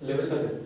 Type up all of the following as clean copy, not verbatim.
Level कर दे।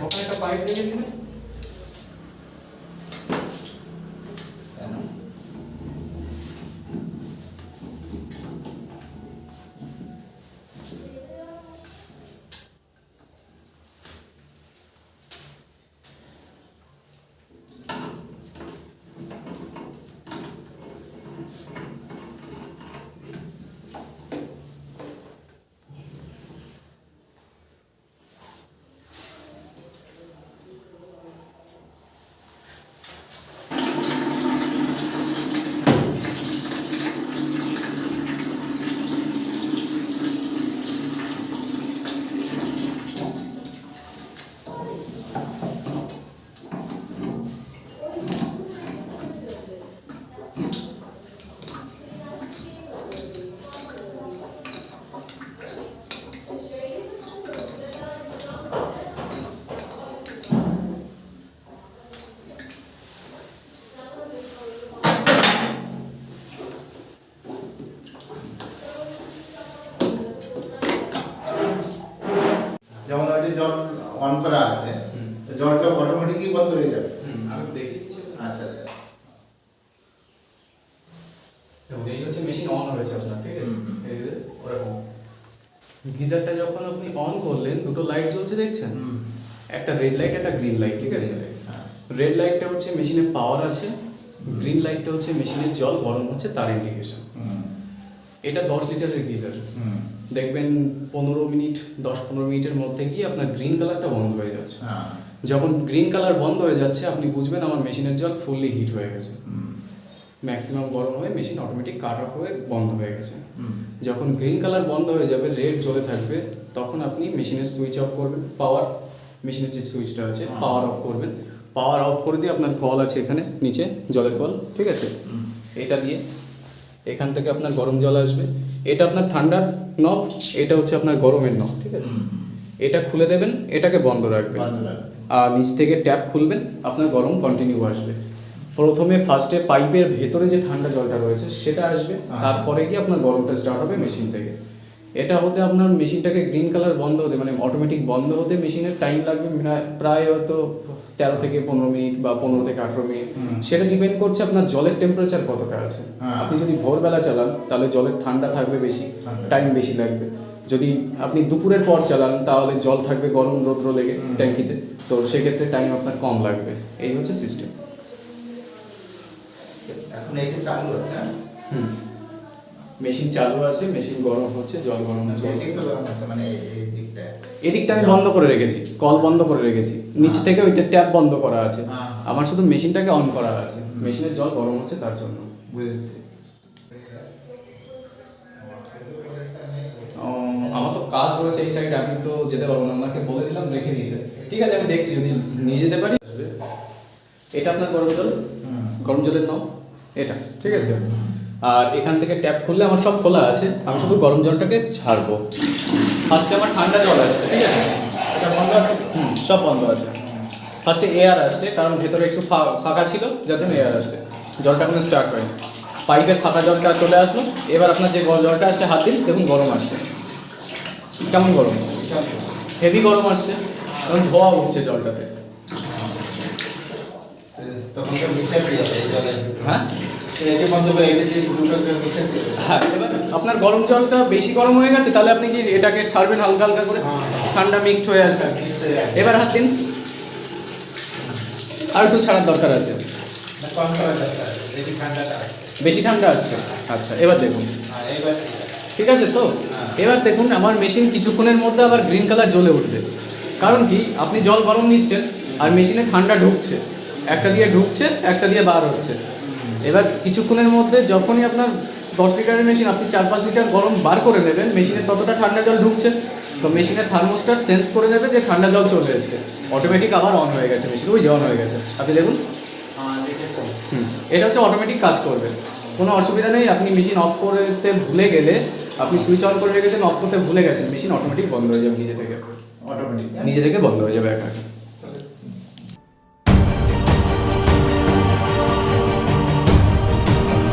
ওখানে একটা পাইপ লেগেছিল যে জল অন করা আছে জলটা অটোমেটিকই বন্ধ হয়ে যাবে। আমি দেখিয়েছি। আচ্ছা আচ্ছা, এই হচ্ছে মেশিন অন হয়েছে আপনার, ঠিক আছে? এই যে ওরকম গিজারটা যখন আপনি অন করলেন দুটো লাইট জ্বলছে দেখছেন, একটা রেড লাইট একটা গ্রিন লাইট, ঠিক আছে? রেড লাইটটা হচ্ছে মেশিনে পাওয়ার আছে, গ্রিন লাইটটা হচ্ছে মেশিনের জল গরম হচ্ছে তার ইন্ডিকেশন। এটা 10 লিটারের গিজার, দেখবেন 15 মিনিট 10-15 মিনিটের মধ্যে গিয়ে আপনার গ্রিন কালারটা বন্ধ হয়ে যাচ্ছে। যখন গ্রিন কালার বন্ধ হয়ে যাচ্ছে আপনি বুঝবেন আমার মেশিনের জল ফুললি হিট হয়ে গেছে, ম্যাক্সিমাম গরম হয়ে মেশিন অটোমেটিক কাট অফ হয়ে বন্ধ হয়ে গেছে। যখন গ্রিন কালার বন্ধ হয়ে যাবে, রেড জ্বলে থাকবে, তখন আপনি মেশিনের সুইচ অফ করবেন, পাওয়ার মেশিনের যে সুইচটা আছে পাওয়ার অফ করবেন। পাওয়ার অফ করে দিয়ে আপনার কল আছে এখানে নিচে জলের কল, ঠিক আছে? এটা দিয়ে এখান থেকে আপনার গরম জল আসবে, এটা আপনার ঠান্ডার নব, এটা হচ্ছে আপনার গরমের নব, ঠিক আছে? এটা খুলে দেবেন, এটাকে বন্ধ রাখবেন, আর নিচ থেকে ট্যাপ খুলবেন, আপনার গরম কন্টিনিউ আসবে। প্রথমে ফার্স্টে পাইপের ভেতরে যে ঠান্ডা জলটা রয়েছে সেটা আসবে, তারপরে গিয়ে আপনার গরমটা স্টার্ট হবে মেশিন থেকে। এটা হতে আপনার মেশিনটাকে গ্রিন কালার বন্ধ হতে মানে অটোমেটিক বন্ধ হতে মেশিনের টাইম লাগবে প্রায় হয়তো 13 থেকে 15 মিনিট বা 15 থেকে 18 মিনিট, সেটা ডিপেন্ড করছে আপনার জলের টেম্পারেচার কতটা আছে। আপনি যদি ভোরবেলা চালান তাহলে জলের ঠান্ডা থাকবে বেশি, টাইম বেশি লাগবে। যদি আপনি দুপুরের পর চালান তাহলে জল থাকবে গরম রৌদ্র লেগে ট্যাঙ্কিতে, তো সেক্ষেত্রে টাইম আপনার কম লাগবে। এই হচ্ছে সিস্টেম। এখন এটা চালু আছে। মেশিন চালু আছে, মেশিন গরম হচ্ছে, জল গরম হচ্ছে। মানে এই দিকটা এদিকটা আমি বন্ধ করে রেখেছি, কল বন্ধ করে রেখেছি, নিচে থেকে ওইটা ট্যাপ বন্ধ করা আছে, আমার শুধু মেশিনটাকে অন করা আছে, মেশিনের জল গরম হচ্ছে তার জন্য। বুঝেছি। আমার তো কাজ রয়েছে এই সাইডে, আমি তো যেতে পারবো না, আপনাকে বলে দিলাম রেখে দিতে। ঠিক আছে, আমি দেখছি যদি নিয়ে যেতে পারি। এটা আপনার গরম জল, গরম জলের নাও এটা, ঠিক আছে? আর এখান থেকে ট্যাপ খুললে আমার সব খোলা আছে, আমি শুধু গরম জলটাকে ছাড়বো। ফার্স্টে আমার ঠান্ডা জল আসছে, ঠিক আছে? এটা বন্ধ আছে? সব বন্ধ আছে। ফার্স্টে এয়ার আসছে, কারণ ভেতরে একটু ফাঁকা ছিল যার জন্য এয়ার আসছে, জলটা এখন স্টার্ট হয়নি। পাইপের ফাঁকা জলটা চলে আসলো, এবার আপনার যে জলটা আসছে হাত দিন, দেখুন গরম আসছে। কেমন গরম? হেভি গরম আসছে, এবং ধোয়া উঠছে জলটাতে। হ্যাঁ হ্যাঁ, এবার আপনার গরম জলটা বেশি গরম হয়ে গেছে, তাহলে আপনি কি এটাকে ছাড়বেন হালকা হালকা করে, ঠান্ডা মিক্সড হয়ে আসবে। এবার হাত দিন, আর একটু ছাড়ার দরকার আছে, বেশি ঠান্ডা আসছে। আচ্ছা, এবার দেখুন, ঠিক আছে তো? এবার দেখুন আমার মেশিন কিছুক্ষণের মধ্যে আবার গ্রিন কালার জ্বলে উঠবে, কারণ কি আপনি জল গরম নিচ্ছেন আর মেশিনে ঠান্ডা ঢুকছে, একটা দিয়ে ঢুকছে একটা দিয়ে বার হচ্ছে। এবার কিছুক্ষণের মধ্যে যখনই আপনার 10 লিটারের মেশিন, আপনি 4-5 লিটার গরম বার করে নেবেন, মেশিনে ততটা ঠান্ডা জল ঢুকছে, তো মেশিনের থার্মোস্ট্যাট সেন্স করে নেবে যে ঠান্ডা জল চলে এসেছে, অটোমেটিক আবার অন হয়ে গেছে মেশিন, ওই যে অন হয়ে গেছে। আপনি দেখুন, এটা হচ্ছে অটোমেটিক কাজ করবে, কোনো অসুবিধা নেই। আপনি মেশিন অফ করতে ভুলে গেলে, আপনি সুইচ অন করে রেখেছেন, অফ করতে ভুলে গেছেন, মেশিন অটোমেটিক বন্ধ হয়ে যাবে নিজে থেকে, নিজে থেকে বন্ধ হয়ে যাবে একা।